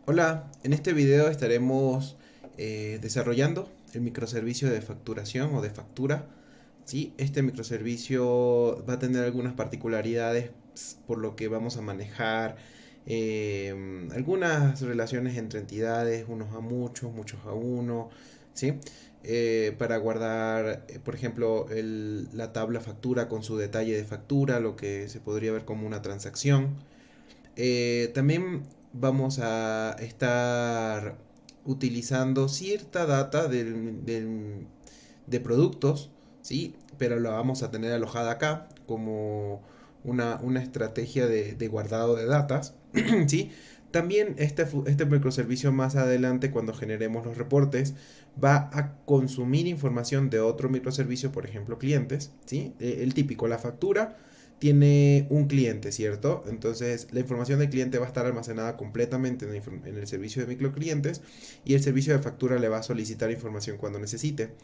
Hola, en este video estaremos desarrollando el microservicio de facturación o de factura. ¿Sí? Este microservicio va a tener algunas particularidades por lo que vamos a manejar algunas relaciones entre entidades, unos a muchos, muchos a uno, ¿sí? Para guardar, por ejemplo, la tabla factura con su detalle de factura, lo que se podría ver como una transacción. También vamos a estar utilizando cierta data de productos, ¿sí? Pero la vamos a tener alojada acá como una estrategia de guardado de datas, ¿sí? También este microservicio más adelante, cuando generemos los reportes, va a consumir información de otro microservicio, por ejemplo, clientes, ¿sí? El típico, la factura tiene un cliente, ¿cierto? Entonces la información del cliente va a estar almacenada completamente en el servicio de microclientes y el servicio de factura le va a solicitar información cuando necesite.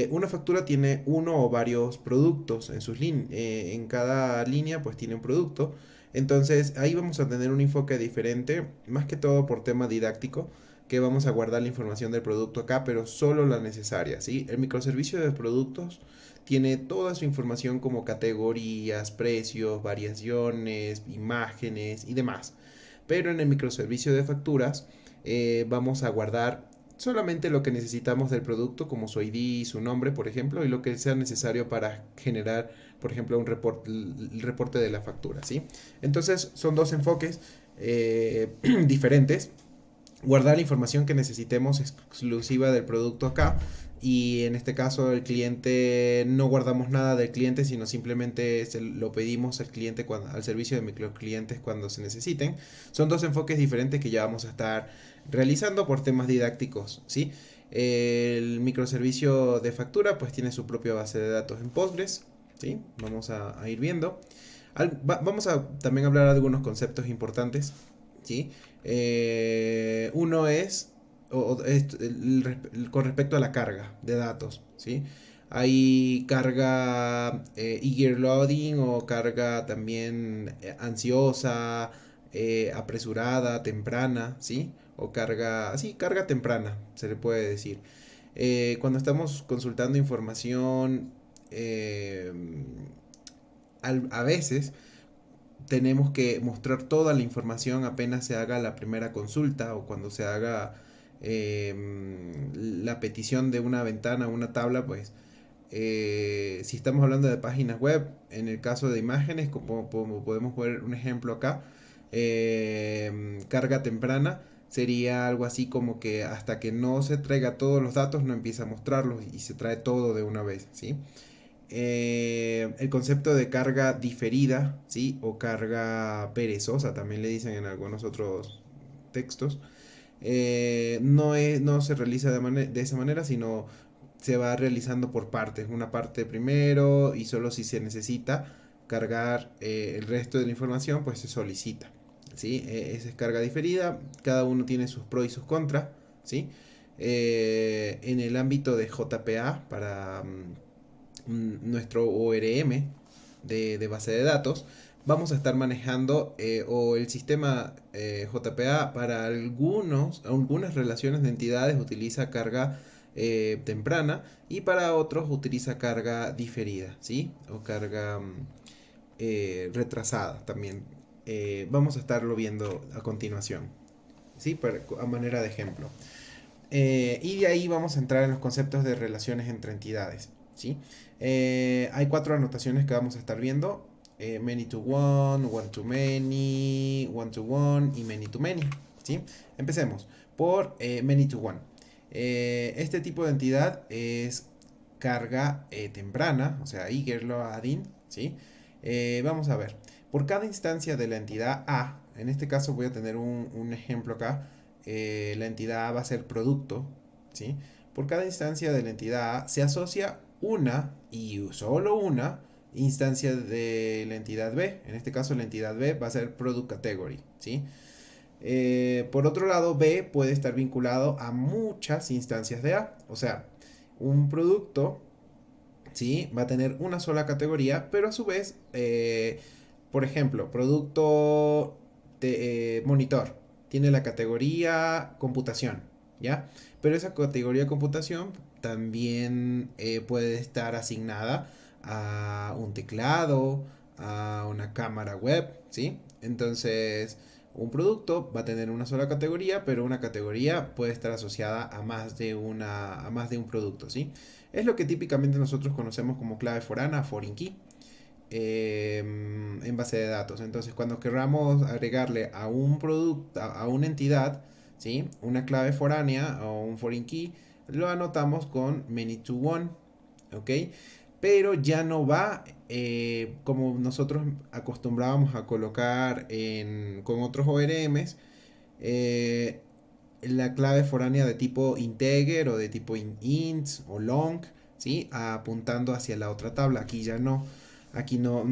Una factura tiene uno o varios productos en cada línea pues tiene un producto. Entonces ahí vamos a tener un enfoque diferente, más que todo por tema didáctico, que vamos a guardar la información del producto acá, pero solo la necesaria, ¿sí? El microservicio de productos tiene toda su información como categorías, precios, variaciones, imágenes y demás. Pero en el microservicio de facturas vamos a guardar solamente lo que necesitamos del producto, como su ID, su nombre, por ejemplo, y lo que sea necesario para generar, por ejemplo, el reporte de la factura, ¿sí? Entonces, son dos enfoques diferentes. Guardar la información que necesitemos exclusiva del producto acá, y en este caso el cliente no guardamos nada del cliente, sino simplemente lo pedimos al cliente al servicio de microclientes cuando se necesiten. Son dos enfoques diferentes que ya vamos a estar realizando por temas didácticos, ¿sí? El microservicio de factura pues tiene su propia base de datos en Postgres, ¿sí? Vamos a ir viendo. Vamos a también hablar de algunos conceptos importantes, ¿sí? Uno es, con respecto a la carga de datos, ¿sí? Hay carga eager loading o carga también ansiosa, apresurada, temprana, ¿sí? O carga, así, carga temprana, se le puede decir. Cuando estamos consultando información, eh, a veces tenemos que mostrar toda la información apenas se haga la primera consulta o cuando se haga la petición de una ventana o una tabla, pues si estamos hablando de páginas web, en el caso de imágenes, como podemos ver un ejemplo acá, carga temprana sería algo así como que hasta que no se traiga todos los datos no empieza a mostrarlos y se trae todo de una vez, ¿sí? El concepto de carga diferida, ¿sí? O carga perezosa, también le dicen en algunos otros textos, no se realiza de esa manera, sino se va realizando por partes. Una parte primero y solo si se necesita cargar el resto de la información, pues se solicita, ¿sí? Esa es carga diferida, cada uno tiene sus pros y sus contras, ¿sí? En el ámbito de JPA, para nuestro ORM de base de datos, vamos a estar manejando o el sistema JPA para algunas relaciones de entidades utiliza carga temprana y para otros utiliza carga diferida, ¿sí? O carga retrasada también. Vamos a estarlo viendo a continuación, ¿sí? A manera de ejemplo. Y de ahí vamos a entrar en los conceptos de relaciones entre entidades, ¿sí? Hay cuatro anotaciones que vamos a estar viendo. Many to one to many, one to one y many to many, ¿sí? Empecemos por many to one. Este tipo de entidad es carga temprana, o sea, eager loading, ¿sí? Vamos a ver. Por cada instancia de la entidad A, en este caso voy a tener un ejemplo acá, la entidad A va a ser producto, ¿sí? Por cada instancia de la entidad A se asocia una y solo una instancia de la entidad B. En este caso la entidad B va a ser Product Category, ¿sí? Por otro lado, B puede estar vinculado a muchas instancias de A. O sea, un producto, ¿sí? Va a tener una sola categoría, pero a su vez, por ejemplo, producto de monitor tiene la categoría computación, ¿ya? Pero esa categoría computación también puede estar asignada a un teclado, a una cámara web, ¿sí? Entonces, un producto va a tener una sola categoría, pero una categoría puede estar asociada a a más de un producto, ¿sí? Es lo que típicamente nosotros conocemos como clave forana, foreign key, en base de datos. Entonces, cuando queramos agregarle a un producto, a una entidad, ¿sí? Una clave foránea o un foreign key, lo anotamos con many to one, ¿ok? Pero ya no va como nosotros acostumbrábamos a colocar con otros ORMs, eh, la clave foránea de tipo integer o de tipo int o long, ¿sí? Apuntando hacia la otra tabla. Aquí ya no. Aquí no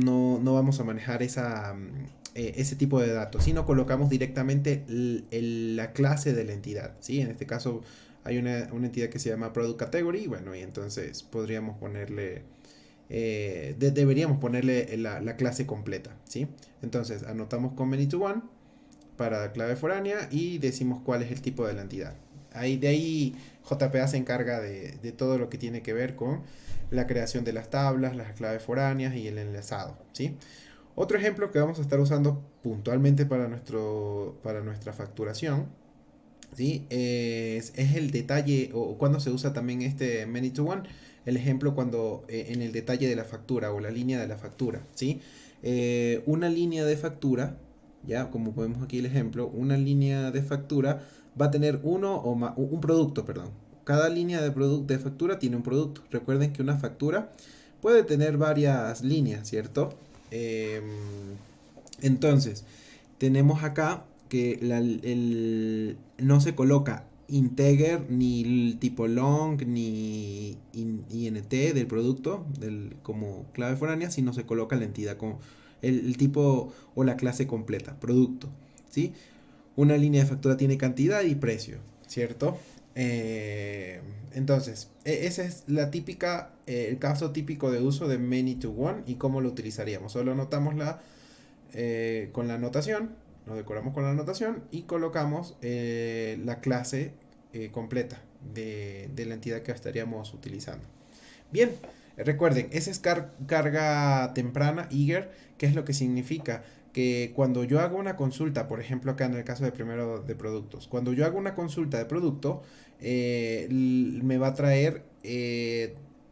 vamos a manejar ese tipo de datos, sino colocamos directamente la clase de la entidad, ¿sí? En este caso hay una entidad que se llama product category, bueno, y entonces podríamos ponerle, deberíamos ponerle la clase completa, ¿sí? Entonces anotamos con many to one para clave foránea y decimos cuál es el tipo de la entidad. De ahí JPA se encarga de todo lo que tiene que ver con la creación de las tablas, las claves foráneas y el enlazado, ¿sí? Otro ejemplo que vamos a estar usando puntualmente para nuestra facturación, ¿sí? Es el detalle o cuando se usa también este many to one, el ejemplo cuando en el detalle de la factura o la línea de la factura, ¿sí? Una línea de factura, ya como podemos aquí el ejemplo, una línea de factura va a tener un producto, perdón. Cada línea de factura tiene un producto. Recuerden que una factura puede tener varias líneas, ¿cierto? Em, entonces, tenemos acá que no se coloca integer ni el tipo long ni int del producto como clave foránea, sino se coloca la entidad con el tipo o la clase completa, producto, ¿sí? Una línea de factura tiene cantidad y precio, ¿cierto? Eh, entonces, esa es el caso típico de uso de many to one y cómo lo utilizaríamos. Solo anotamos con la anotación, lo decoramos con la anotación y colocamos la clase completa de la entidad que estaríamos utilizando. Bien, recuerden, esa es carga temprana, eager, que es lo que significa que cuando yo hago una consulta, por ejemplo acá en el caso de primero de productos, cuando yo hago una consulta de producto, me va a traer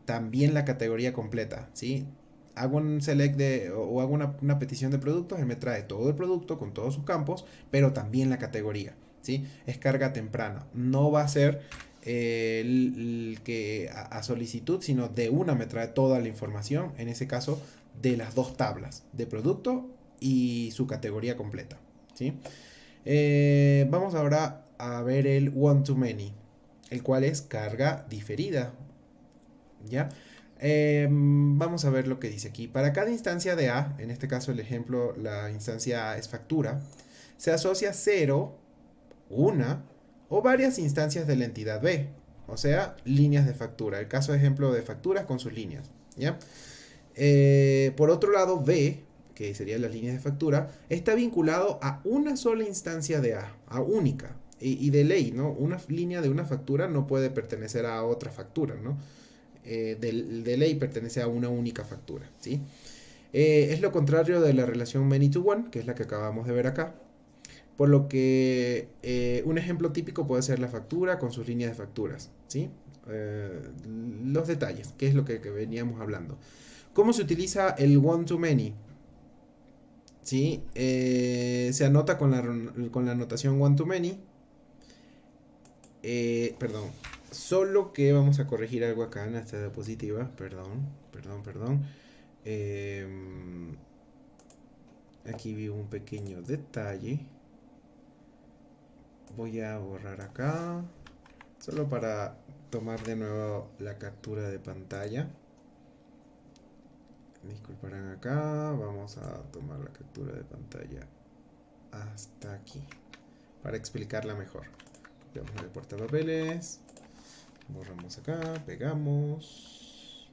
también la categoría completa, ¿sí? Hago un select o hago una petición de productos, él me trae todo el producto con todos sus campos, pero también la categoría, ¿sí? Es carga temprana, no va a ser que a solicitud, sino de una me trae toda la información, en ese caso de las dos tablas, de producto y su categoría completa, ¿sí? Vamos ahora a ver el one to many, el cual es carga diferida, ¿ya? Vamos a ver lo que dice aquí. Para cada instancia de A, en este caso el ejemplo, la instancia A es factura, se asocia 0, una o varias instancias de la entidad B, o sea, líneas de factura. El caso ejemplo de facturas con sus líneas, ¿ya? Por otro lado, B, que serían las líneas de factura, está vinculado a una sola instancia de A única. Y de ley, ¿no? Una línea de una factura no puede pertenecer a otra factura, ¿no? De ley pertenece a una única factura, ¿sí? Es lo contrario de la relación many to one, que es la que acabamos de ver acá. Por lo que un ejemplo típico puede ser la factura con sus líneas de facturas, ¿sí? Los detalles, que es lo que veníamos hablando. ¿Cómo se utiliza el one to many? ¿Sí? Se anota con la anotación one to many. Perdón. Solo que vamos a corregir algo acá en esta diapositiva. Perdón. Aquí vi un pequeño detalle. Voy a borrar acá. Solo para tomar de nuevo la captura de pantalla. Disculparán acá. Vamos a tomar la captura de pantalla hasta aquí. Para explicarla mejor. Copiamos el portapapeles. Borramos acá. Pegamos.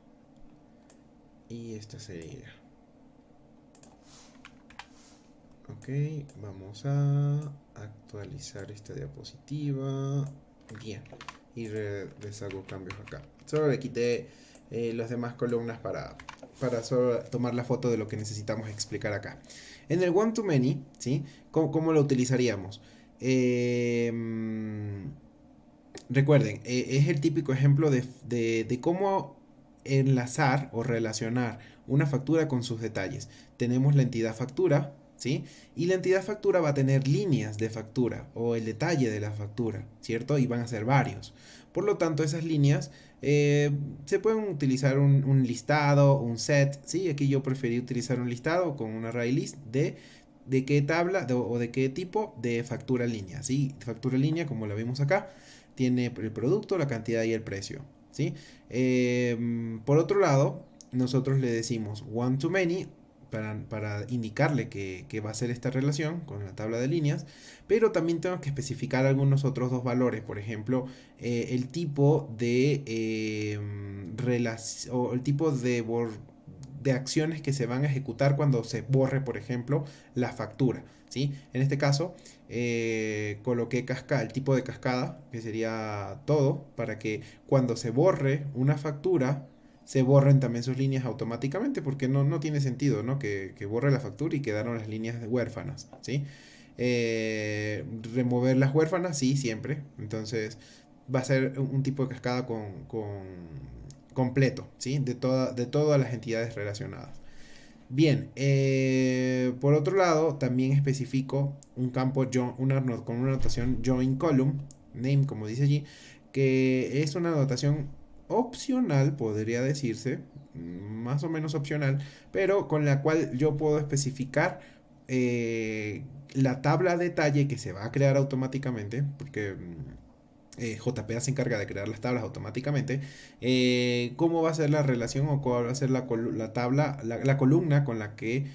Y esta sería. Ok. Ok, vamos a actualizar esta diapositiva. Bien, y les hago cambios acá. Solo le quité las demás columnas para solo tomar la foto de lo que necesitamos explicar acá. En el one to many, ¿sí? ¿Cómo lo utilizaríamos? Recuerden, es el típico ejemplo de cómo enlazar o relacionar una factura con sus detalles. Tenemos la entidad factura, ¿sí? Y la entidad factura va a tener líneas de factura o el detalle de la factura, ¿cierto? Y van a ser varios. Por lo tanto, esas líneas se pueden utilizar un listado, un set, ¿sí? Aquí yo preferí utilizar un listado con un array list de qué tabla o de qué tipo de factura línea, ¿sí? Factura línea, como la vimos acá, tiene el producto, la cantidad y el precio, ¿sí? Por otro lado, nosotros le decimos one to many para indicarle que va a ser esta relación con la tabla de líneas, pero también tengo que especificar algunos otros dos valores, por ejemplo, el tipo de o el tipo de acciones que se van a ejecutar cuando se borre, por ejemplo, la factura, ¿sí? En este caso, coloqué el tipo de cascada, que sería todo, para que cuando se borre una factura, se borren también sus líneas automáticamente, porque no tiene sentido, ¿no? Que borre la factura y quedaron las líneas huérfanas, ¿sí? Remover las huérfanas, sí, siempre. Entonces, va a ser un tipo de cascada completo, ¿sí? De todas las entidades relacionadas. Bien, por otro lado, también especifico un campo con una notación join column, name como dice allí, que es una notación opcional, podría decirse, más o menos opcional, pero con la cual yo puedo especificar la tabla de detalle que se va a crear automáticamente, porque JPA se encarga de crear las tablas automáticamente. Cómo va a ser la relación o cuál va a ser la tabla, la columna con la que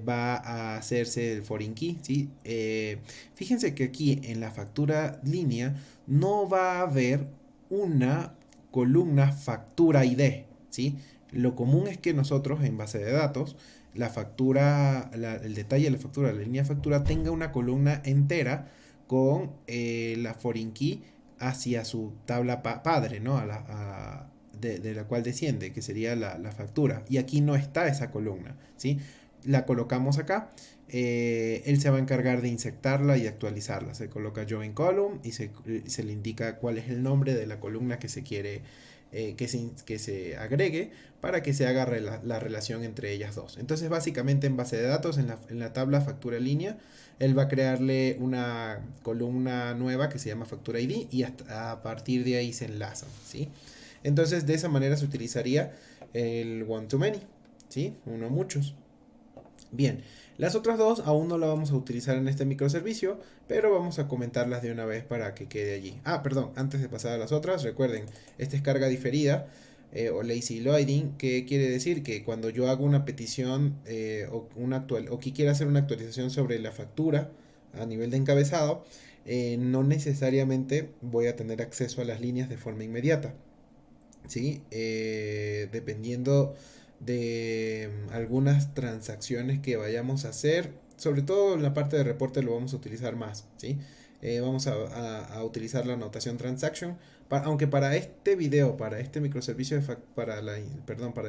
va a hacerse el foreign key, ¿sí? Fíjense que aquí en la factura línea no va a haber una columna factura ID, ¿sí? Lo común es que nosotros en base de datos la factura, el detalle de la factura, la línea de factura tenga una columna entera con la foreign key hacia su tabla padre, ¿no? De la cual desciende, que sería la factura. Y aquí no está esa columna, ¿sí? La colocamos acá. Él se va a encargar de insertarla y actualizarla. Se coloca join column y se le indica cuál es el nombre de la columna que se quiere que se agregue para que se haga la relación entre ellas dos. Entonces, básicamente en base de datos, en la tabla factura línea, él va a crearle una columna nueva que se llama factura ID y a partir de ahí se enlazan, ¿sí? Entonces, de esa manera se utilizaría el one to many, ¿sí? Uno a muchos. Bien, las otras dos aún no las vamos a utilizar en este microservicio, pero vamos a comentarlas de una vez para que quede allí. Ah, perdón, antes de pasar a las otras, recuerden, esta es carga diferida o lazy loading, que quiere decir que cuando yo hago una petición o que quiera hacer una actualización sobre la factura a nivel de encabezado, no necesariamente voy a tener acceso a las líneas de forma inmediata. ¿Sí? Dependiendo de algunas transacciones que vayamos a hacer, sobre todo en la parte de reporte lo vamos a utilizar más, ¿sí? Vamos a utilizar la notación transaction, aunque para este video, para este microservicio, para la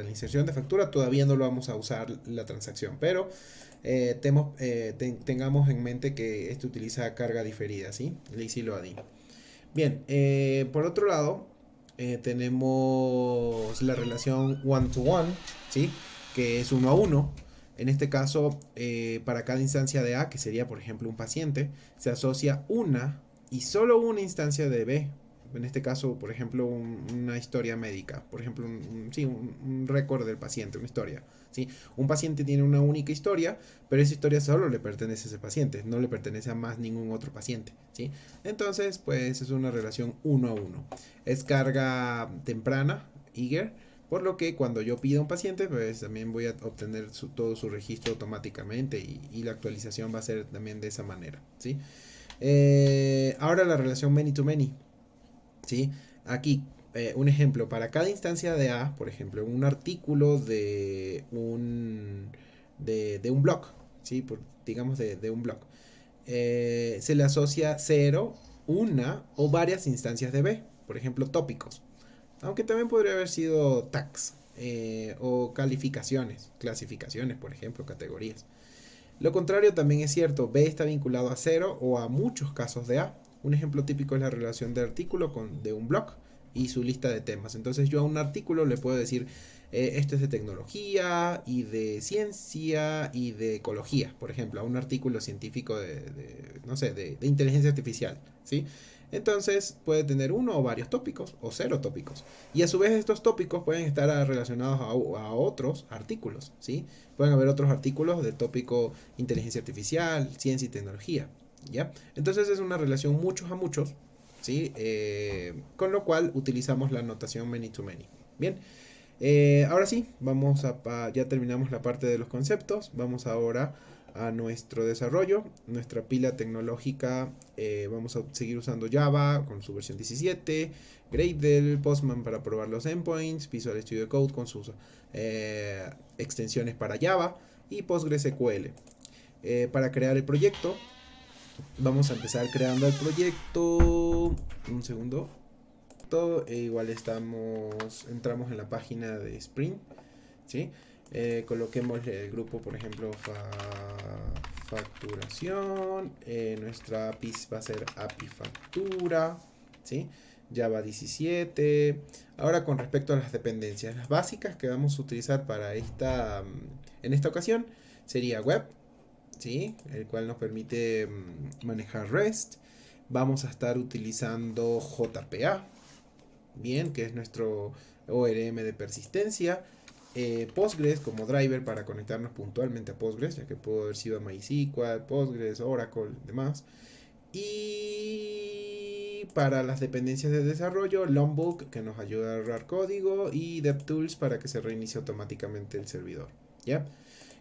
inserción de factura, todavía no lo vamos a usar la transacción, pero tengamos en mente que este utiliza carga diferida, ¿sí? Lazy loading. Bien, por otro lado, tenemos la relación one to one, ¿sí? Que es uno a uno. En este caso, para cada instancia de A, que sería por ejemplo un paciente, se asocia una y solo una instancia de B. En este caso, por ejemplo, una historia médica, por ejemplo, un récord del paciente, una historia. ¿Sí? Un paciente tiene una única historia, pero esa historia solo le pertenece a ese paciente, no le pertenece a más ningún otro paciente. ¿Sí? Entonces, pues es una relación uno a uno. Es carga temprana, eager, por lo que cuando yo pida un paciente, pues también voy a obtener todo su registro automáticamente y la actualización va a ser también de esa manera. ¿Sí? Ahora la relación many to many. ¿Sí? Aquí, un ejemplo, para cada instancia de A, por ejemplo, un artículo de un blog, ¿sí? digamos de un block, se le asocia 0, una o varias instancias de B, por ejemplo tópicos, aunque también podría haber sido tags o calificaciones, clasificaciones, por ejemplo, categorías. Lo contrario también es cierto, B está vinculado a 0 o a muchos casos de A. Un ejemplo típico es la relación de artículo de un blog y su lista de temas. Entonces yo a un artículo le puedo decir, esto es de tecnología y de ciencia y de ecología, por ejemplo, a un artículo científico no sé, de inteligencia artificial, ¿sí? Entonces puede tener uno o varios tópicos o 0 tópicos. Y a su vez estos tópicos pueden estar relacionados a otros artículos, ¿sí? Pueden haber otros artículos del tópico inteligencia artificial, ciencia y tecnología, ¿ya? Entonces es una relación muchos a muchos, ¿sí? Con lo cual utilizamos la notación many to many. Bien, ahora sí, ya terminamos la parte de los conceptos, vamos ahora a nuestro desarrollo, nuestra pila tecnológica. Vamos a seguir usando Java con su versión 17, Gradle, Postman para probar los endpoints, Visual Studio Code con sus extensiones para Java y PostgreSQL. Para crear el proyecto, vamos a empezar creando el proyecto. Un segundo. Igual entramos en la página de Spring, ¿sí? Coloquemos el grupo, por ejemplo, facturación. Nuestra API va a ser API factura, ¿sí? Java 17. Ahora con respecto a las dependencias, las básicas que vamos a utilizar para en esta ocasión sería web, ¿sí? El cual nos permite manejar REST. Vamos a estar utilizando JPA, bien, que es nuestro ORM de persistencia. Postgres como driver para conectarnos puntualmente a Postgres, ya que pudo haber sido a MySQL, Postgres, Oracle, demás. Y para las dependencias de desarrollo, Longbook, que nos ayuda a ahorrar código, y DevTools para que se reinicie automáticamente el servidor, ¿ya?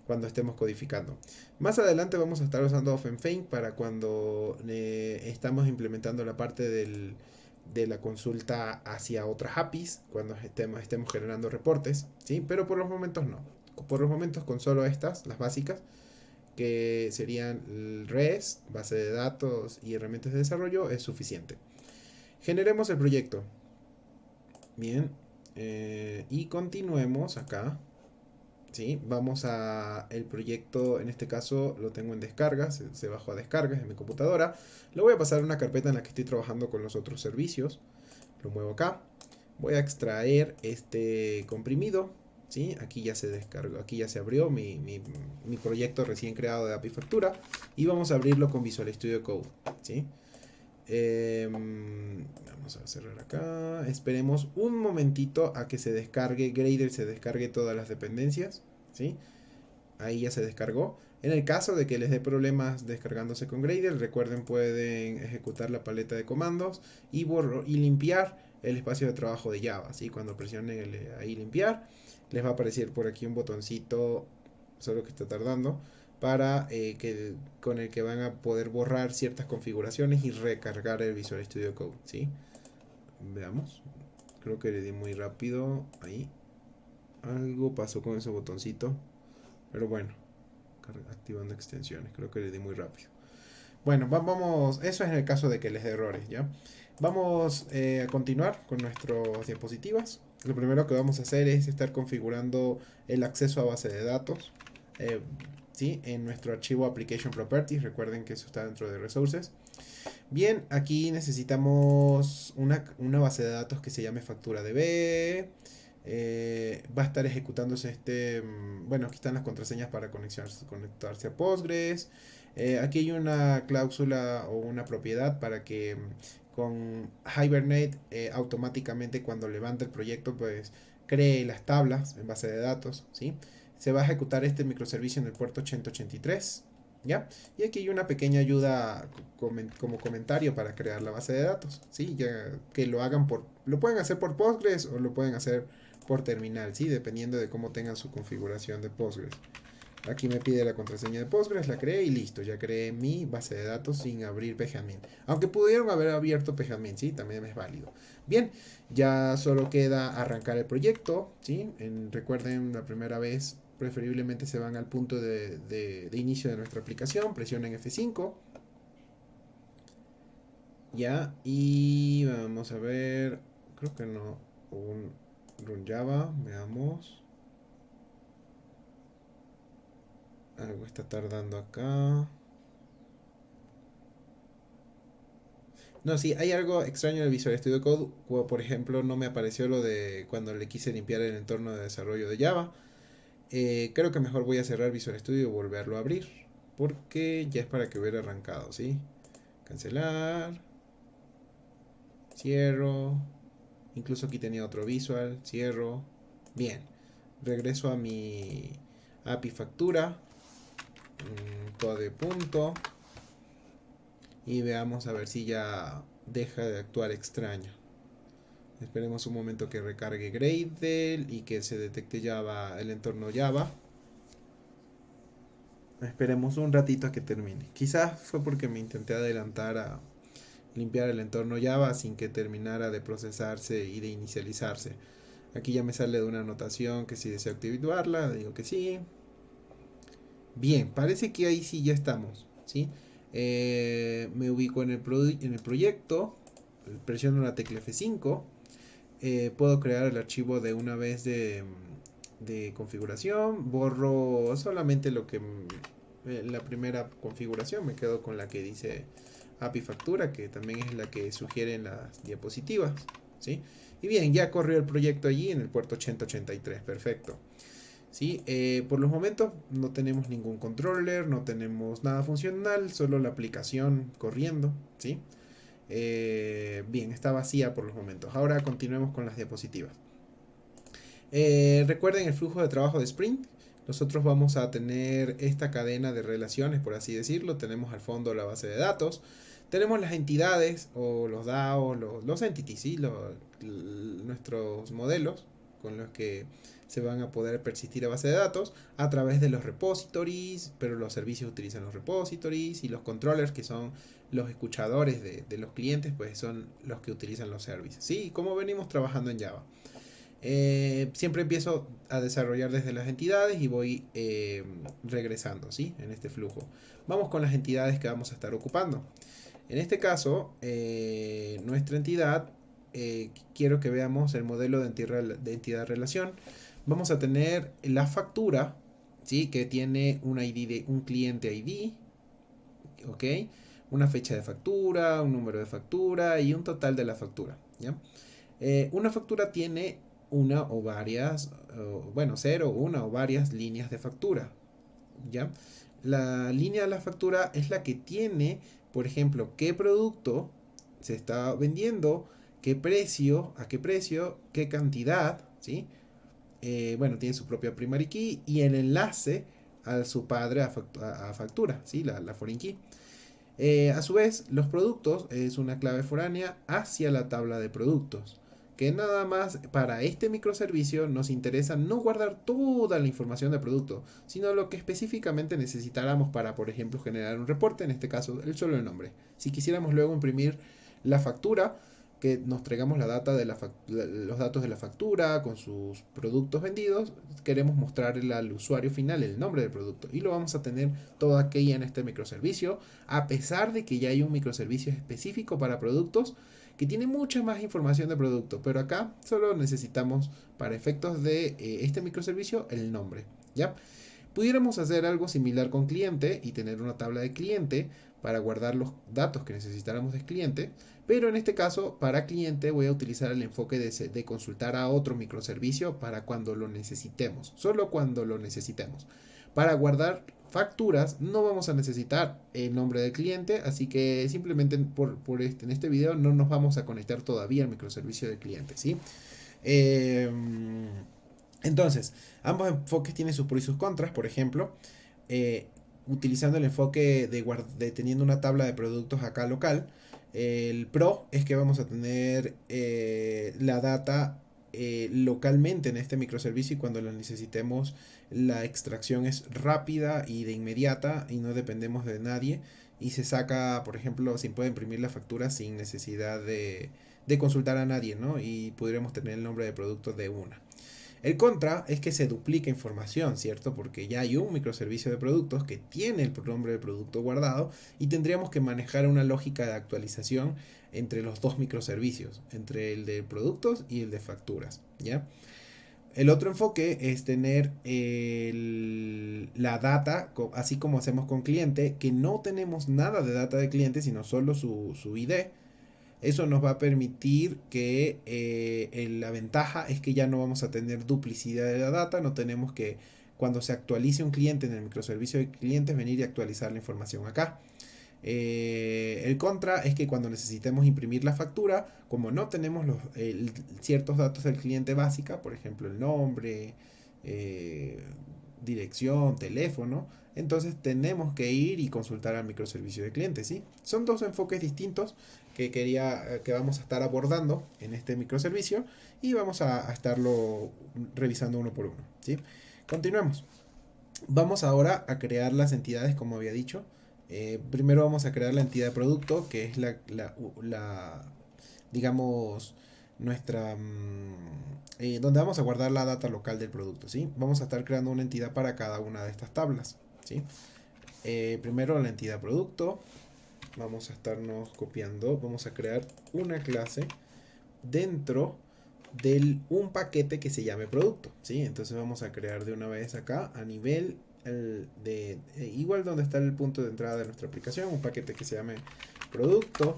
Cuando estemos codificando. Más adelante vamos a estar usando OpenFaint para cuando estamos implementando la parte de la consulta hacia otras APIs, cuando estemos generando reportes, ¿sí? Pero por los momentos no. Por los momentos con solo estas, las básicas, que serían el REST, base de datos y herramientas de desarrollo, es suficiente. Generemos el proyecto. Bien. Y continuemos acá. ¿Sí? Vamos a el proyecto, en este caso lo tengo en descargas, se bajó a descargas en mi computadora. Lo voy a pasar a una carpeta en la que estoy trabajando con los otros servicios. Lo muevo acá. Voy a extraer este comprimido, ¿sí? Aquí ya se descargó, aquí ya se abrió mi proyecto recién creado de API Factura. Y vamos a abrirlo con Visual Studio Code, ¿sí? Vamos a cerrar acá. Esperemos un momentito a que se descargue Gradle, se descargue todas las dependencias, ¿sí? Ahí ya se descargó. En el caso de que les dé problemas descargándose con Gradle, recuerden, pueden ejecutar la paleta de comandos y limpiar el espacio de trabajo de Java, ¿sí? Cuando presionen ahí limpiar, les va a aparecer por aquí un botoncito, solo que está tardando, para con el que van a poder borrar ciertas configuraciones y recargar el Visual Studio Code, ¿sí? Veamos. Creo que le di muy rápido. Ahí. Algo pasó con ese botoncito. Pero bueno. Activando extensiones. Creo que le di muy rápido. Bueno, vamos. Eso es en el caso de que les dé errores, ¿ya? Vamos a continuar con nuestras diapositivas. Lo primero que vamos a hacer es estar configurando el acceso a base de datos. ¿Sí? En nuestro archivo Application Properties. Recuerden que eso está dentro de Resources. Bien, aquí necesitamos una base de datos que se llame FacturaDB. Va a estar ejecutándose bueno, aquí están las contraseñas para conectarse a Postgres. Aquí hay una cláusula o una propiedad para que con Hibernate automáticamente cuando levanta el proyecto pues cree las tablas en base de datos, ¿sí? Se va a ejecutar este microservicio en el puerto 8083, ¿ya? Y aquí hay una pequeña ayuda como comentario para crear la base de datos, ¿sí? Ya que lo pueden hacer por Postgres o lo pueden hacer por terminal, ¿sí? Dependiendo de cómo tengan su configuración de Postgres. Aquí me pide la contraseña de Postgres, la creé y listo, ya creé mi base de datos sin abrir PGAdmin. Aunque pudieron haber abierto PGAdmin, ¿sí? También es válido. Bien, ya solo queda arrancar el proyecto, ¿sí? Recuerden la primera vez preferiblemente se van al punto de inicio de nuestra aplicación, presionen F5, ya, y vamos a ver, creo que no, un run Java, veamos, algo está tardando acá. No, sí, hay algo extraño en el Visual Studio Code. Como por ejemplo, no me apareció lo de cuando le quise limpiar el entorno de desarrollo de Java. Creo que mejor voy a cerrar Visual Studio y volverlo a abrir. Porque ya es para que hubiera arrancado, ¿sí? Cancelar. Cierro. Incluso aquí tenía otro visual. Cierro. Bien. Regreso a mi API factura. Code punto. Y veamos a ver si ya deja de actuar extraño. Esperemos un momento que recargue Gradle y que se detecte Java, el entorno Java. Esperemos un ratito a que termine. Quizás fue porque me intenté adelantar a limpiar el entorno Java sin que terminara de procesarse y de inicializarse. Aquí ya me sale de una anotación que si deseo activarla, digo que sí. Bien, parece que ahí sí ya estamos, ¿sí? Me ubico en el proyecto, presiono la tecla F5. Puedo crear el archivo de una vez de configuración. Borro solamente lo que la primera configuración. Me quedo con la que dice API factura, que también es la que sugieren las diapositivas, ¿sí? Y bien, ya corrió el proyecto allí en el puerto 8083. Perfecto. ¿Sí? Por los momentos no tenemos ningún controller, no tenemos nada funcional, solo la aplicación corriendo, ¿sí? Bien, está vacía por los momentos. Ahora continuemos con las diapositivas. Recuerden el flujo de trabajo de Sprint. Nosotros vamos a tener esta cadena de relaciones, por así decirlo. Tenemos al fondo la base de datos. Tenemos las entidades o los DAO, los entities, ¿sí? Nuestros modelos con los que se van a poder persistir a base de datos a través de los repositories, pero los servicios utilizan los repositories y los controllers, que son los escuchadores de los clientes, pues son los que utilizan los servicios. ¿Sí? Como venimos trabajando en Java. Siempre empiezo a desarrollar desde las entidades y voy regresando, ¿sí? En este flujo. Vamos con las entidades que vamos a estar ocupando. En este caso, nuestra entidad, quiero que veamos el modelo de entidad relación. Vamos a tener la factura, ¿sí? Que tiene un cliente ID, ¿ok? Una fecha de factura, un número de factura y un total de la factura, ¿ya? Una factura tiene una o varias, bueno, cero, una o varias líneas de factura, ¿ya? La línea de la factura es la que tiene, por ejemplo, qué producto se está vendiendo, qué precio, a qué precio, qué cantidad, ¿sí? Bueno, tiene su propia primary key y el enlace a su padre a factura, ¿sí? La foreign key. A su vez, los productos es una clave foránea hacia la tabla de productos. Que nada más para este microservicio nos interesa no guardar toda la información de producto, sino lo que específicamente necesitáramos para, por ejemplo, generar un reporte, en este caso, solo el nombre. Si quisiéramos luego imprimir la factura, que nos traigamos la data de los datos de la factura con sus productos vendidos, queremos mostrarle al usuario final el nombre del producto y lo vamos a tener todo aquí en este microservicio, a pesar de que ya hay un microservicio específico para productos que tiene mucha más información de producto, pero acá solo necesitamos para efectos de este microservicio el nombre, ¿ya? Pudiéramos hacer algo similar con cliente y tener una tabla de cliente para guardar los datos que necesitáramos del cliente, pero en este caso para cliente voy a utilizar el enfoque de consultar a otro microservicio para cuando lo necesitemos, solo cuando lo necesitemos. Para guardar facturas no vamos a necesitar el nombre del cliente, así que simplemente en este video no nos vamos a conectar todavía al microservicio del cliente, ¿sí? Eh, entonces, ambos enfoques tienen sus pros y sus contras. Por ejemplo, utilizando el enfoque de teniendo una tabla de productos acá local, el pro es que vamos a tener la data localmente en este microservicio y cuando la necesitemos la extracción es rápida y de inmediata y no dependemos de nadie y se saca, por ejemplo, se puede imprimir la factura sin necesidad de consultar a nadie, ¿no? Y podríamos tener el nombre de producto de una. El contra es que se duplica información, ¿cierto? Porque ya hay un microservicio de productos que tiene el nombre del producto guardado y tendríamos que manejar una lógica de actualización entre los dos microservicios, entre el de productos y el de facturas, ¿ya? El otro enfoque es tener la data, así como hacemos con cliente, que no tenemos nada de data de cliente, sino solo su ID. Eso nos va a permitir que la ventaja es que ya no vamos a tener duplicidad de la data, no tenemos que cuando se actualice un cliente en el microservicio de clientes venir y actualizar la información acá. El contra es que cuando necesitemos imprimir la factura, como no tenemos ciertos datos del cliente básica, por ejemplo el nombre, eh, dirección, teléfono, entonces tenemos que ir y consultar al microservicio de clientes, ¿sí? Son dos enfoques distintos que vamos a estar abordando en este microservicio y vamos a estarlo revisando uno por uno, ¿sí? Continuemos. Vamos ahora a crear las entidades, como había dicho. Primero vamos a crear la entidad de producto, que es digamos, nuestra, donde vamos a guardar la data local del producto, ¿sí? Vamos a estar creando una entidad para cada una de estas tablas, ¿sí? Primero la entidad producto, vamos a estarnos copiando, vamos a crear una clase dentro de un paquete que se llame producto, ¿sí? Entonces vamos a crear de una vez acá a nivel igual donde está el punto de entrada de nuestra aplicación, un paquete que se llame producto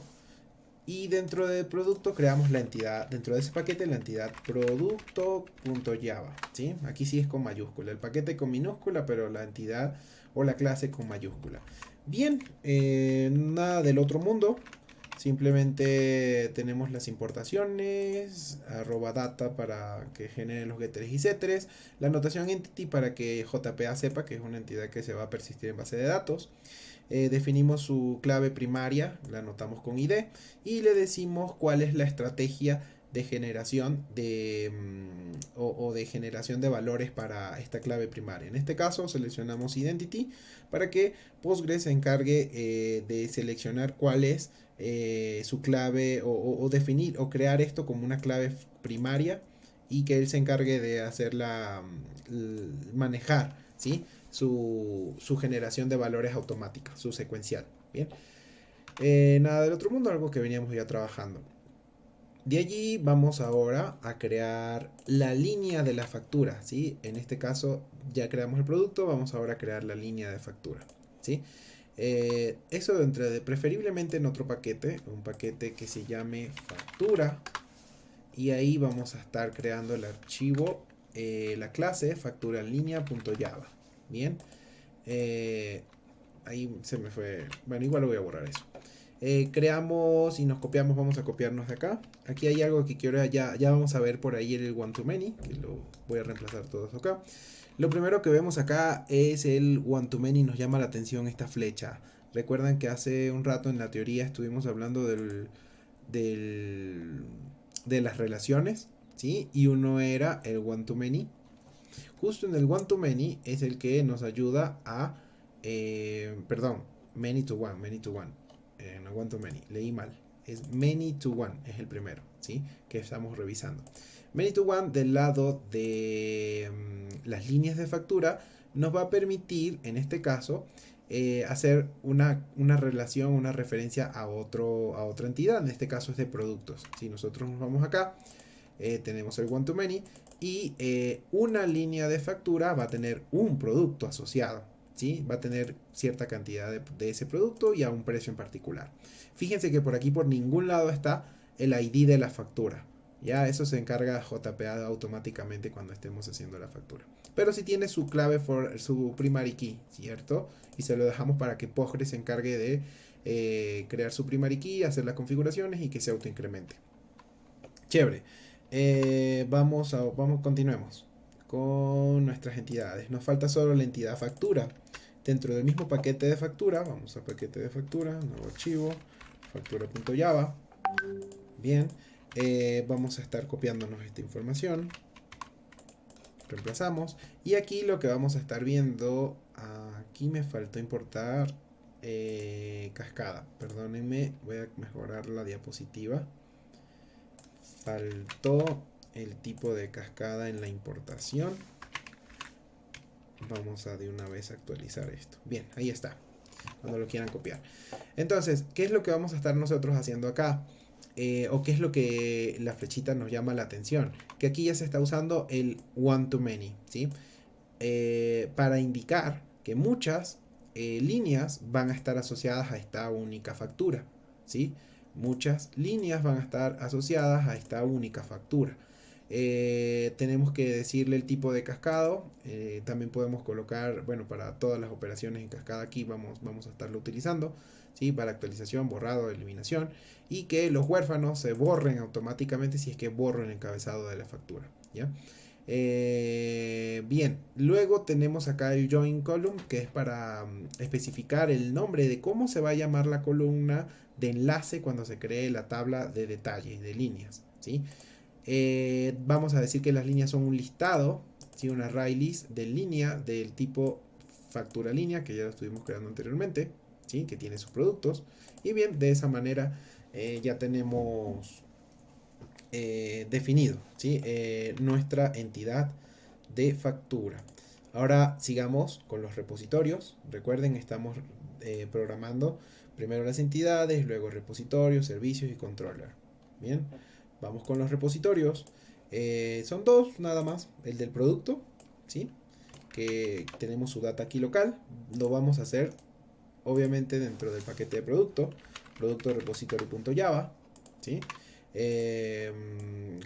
y dentro de producto creamos la entidad, dentro de ese paquete la entidad producto.java, ¿sí? Aquí sí es con mayúscula, el paquete con minúscula, pero la entidad o la clase con mayúscula. Bien, nada del otro mundo. Simplemente tenemos las importaciones, arroba data para que genere los getters y setters, la anotación entity para que JPA sepa que es una entidad que se va a persistir en base de datos. Definimos su clave primaria, la anotamos con ID y le decimos cuál es la estrategia de generación o de generación de valores para esta clave primaria. En este caso seleccionamos Identity para que Postgres se encargue de seleccionar cuál es su clave o definir o crear esto como una clave primaria y que él se encargue de hacerla manejar, ¿sí? Su generación de valores automática, su secuencial. Bien. Nada del otro mundo, algo que veníamos ya trabajando. De allí vamos ahora a crear la línea de la factura, ¿sí? En este caso ya creamos el producto, vamos ahora a crear la línea de factura, ¿sí? Eso preferiblemente en otro paquete, un paquete que se llame factura, y ahí vamos a estar creando el archivo, la clase factura en línea.java. Bien, ahí se me fue, bueno, igual lo voy a borrar eso. Creamos y nos copiamos, vamos a copiarnos de acá. Aquí hay algo que quiero, ya vamos a ver por ahí el one to many, que lo voy a reemplazar todos acá. Lo primero que vemos acá es el one to many, nos llama la atención esta flecha. Recuerdan que hace un rato en la teoría estuvimos hablando del, de las relaciones, ¿sí? Y uno era el one to many. Justo en el one to many es el que nos ayuda a, perdón, many to one, no one to many, leí mal. Es many to one, es el primero, ¿sí? Que estamos revisando. Many to one del lado de las líneas de factura nos va a permitir, en este caso, hacer una relación, una referencia a otra entidad. En este caso es de productos. Si nosotros nos vamos acá, tenemos el one to many y una línea de factura va a tener un producto asociado, ¿sí? Va a tener cierta cantidad de ese producto y a un precio en particular. Fíjense que por aquí por ningún lado está el ID de la factura. Ya eso se encarga JPA automáticamente cuando estemos haciendo la factura. Pero si tiene su clave, su primary key, ¿cierto? Y se lo dejamos para que Postgres se encargue de crear su primary key, hacer las configuraciones y que se autoincremente. Chévere. Continuemos con nuestras entidades. Nos falta solo la entidad factura. Dentro del mismo paquete de factura, vamos a paquete de factura, nuevo archivo, factura.java. Bien, vamos a estar copiándonos esta información. Reemplazamos. Y aquí lo que vamos a estar viendo, aquí me faltó importar cascada. Perdónenme, voy a mejorar la diapositiva. Faltó el tipo de cascada en la importación. Vamos a de una vez actualizar esto. Bien, ahí está, cuando lo quieran copiar. Entonces, ¿qué es lo que vamos a estar nosotros haciendo acá? O qué es lo que la flechita nos llama la atención. Que aquí ya se está usando el one to many, ¿sí? Para indicar que muchas líneas van a estar asociadas a esta única factura, ¿sí? Muchas líneas van a estar asociadas a esta única factura. Tenemos que decirle el tipo de cascado. También podemos colocar, bueno, para todas las operaciones en cascada aquí vamos a estarlo utilizando, ¿sí? Para actualización, borrado, eliminación, y que los huérfanos se borren automáticamente si es que borro el encabezado de la factura, ¿ya? Bien, luego tenemos acá el join column, que es para especificar el nombre de cómo se va a llamar la columna de enlace cuando se cree la tabla de detalle de líneas, ¿sí? Vamos a decir que las líneas son un listado, ¿sí? Un array list de línea del tipo factura línea, que ya lo estuvimos creando anteriormente, ¿sí? Que tiene sus productos. Y bien, de esa manera ya tenemos definido, ¿sí? Nuestra entidad de factura. Ahora sigamos con los repositorios. Recuerden, estamos programando primero las entidades, luego repositorios, servicios y controller. Bien, vamos con los repositorios. Son dos nada más. El del producto, ¿sí? Que tenemos su data aquí local. Lo vamos a hacer obviamente dentro del paquete de producto, producto repository.java, ¿sí?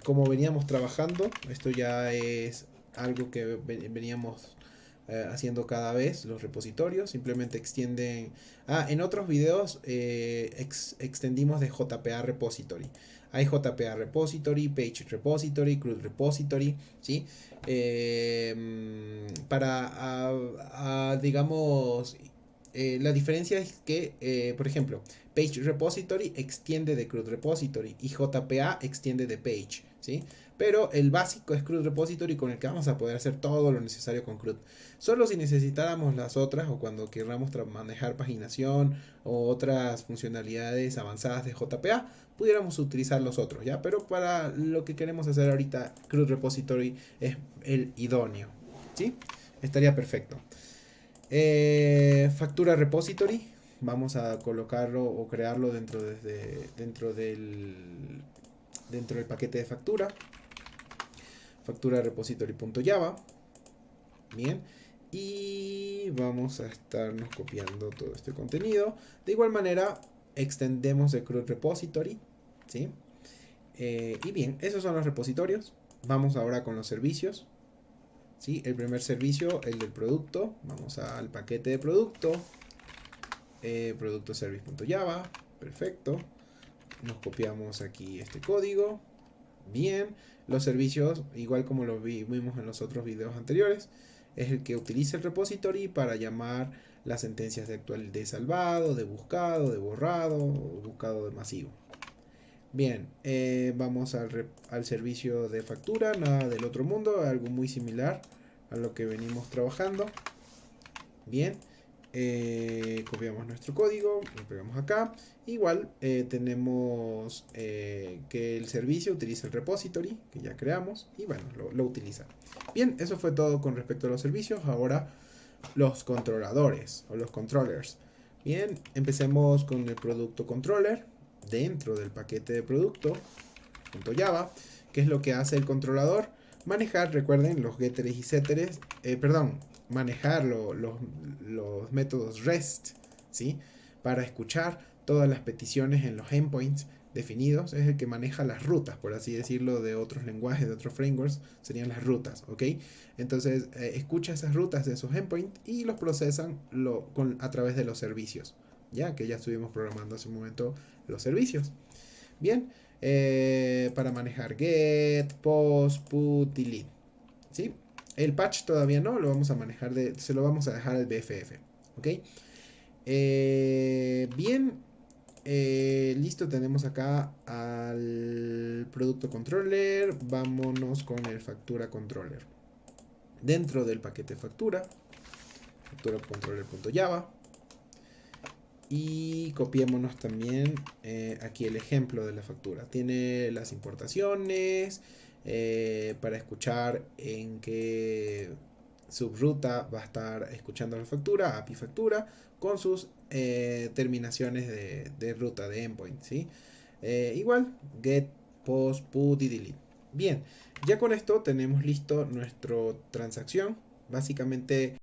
Como veníamos trabajando, esto ya es algo que veníamos haciendo cada vez, los repositorios simplemente extienden. En otros videos extendimos de JPA repository. Hay JPA repository, page repository, CRUD repository, ¿sí? Para digamos, la diferencia es que, por ejemplo, Page Repository extiende de CRUD Repository y JPA extiende de Page, ¿sí? Pero el básico es CRUD Repository, con el que vamos a poder hacer todo lo necesario con CRUD. Solo si necesitáramos las otras o cuando queramos manejar paginación o otras funcionalidades avanzadas de JPA, pudiéramos utilizar los otros, ¿ya? Pero para lo que queremos hacer ahorita, CRUD Repository es el idóneo, ¿sí? Estaría perfecto. Factura repository. Vamos a colocarlo o crearlo dentro del paquete de factura. Factura repository.java. Bien. Y vamos a estarnos copiando todo este contenido. De igual manera, extendemos el CRUD repository, ¿sí? Y bien, esos son los repositorios. Vamos ahora con los servicios. ¿Sí? El primer servicio, el del producto. Vamos al paquete de producto. Producto service.java. Perfecto. Nos copiamos aquí este código. Bien. Los servicios, igual como lo vimos en los otros videos anteriores, es el que utiliza el repository para llamar las sentencias de salvado, de buscado, de borrado, o buscado de masivo. Bien, vamos al servicio de factura, nada del otro mundo, algo muy similar a lo que venimos trabajando. Bien, copiamos nuestro código, lo pegamos acá. Igual tenemos que el servicio utiliza el repository que ya creamos y bueno, lo utiliza. Bien, eso fue todo con respecto a los servicios. Ahora los controladores o los controllers. Bien, empecemos con el producto controller dentro del paquete de producto .java. ¿Qué es lo que hace el controlador? Manejar, recuerden, los getters y setters, manejar los métodos REST, ¿sí? Para escuchar todas las peticiones en los endpoints definidos. Es el que maneja las rutas, por así decirlo, de otros lenguajes, de otros frameworks, serían las rutas, ¿ok? Entonces, escucha esas rutas de esos endpoints y los procesan a través de los servicios, ya que ya estuvimos programando hace un momento los servicios. Bien, para manejar get, post, put, delete, ¿sí? El patch todavía no, lo vamos a manejar, se lo vamos a dejar al BFF, ¿ok? Bien, listo, tenemos acá al producto controller. Vámonos con el factura controller. Dentro del paquete factura, factura controller.java. Y copiémonos también aquí el ejemplo de la factura. Tiene las importaciones, para escuchar en qué subruta va a estar escuchando la factura, API factura, con sus terminaciones de ruta de endpoint, ¿sí? Igual, get, post, put y delete. Bien, ya con esto tenemos listo nuestra transacción. Básicamente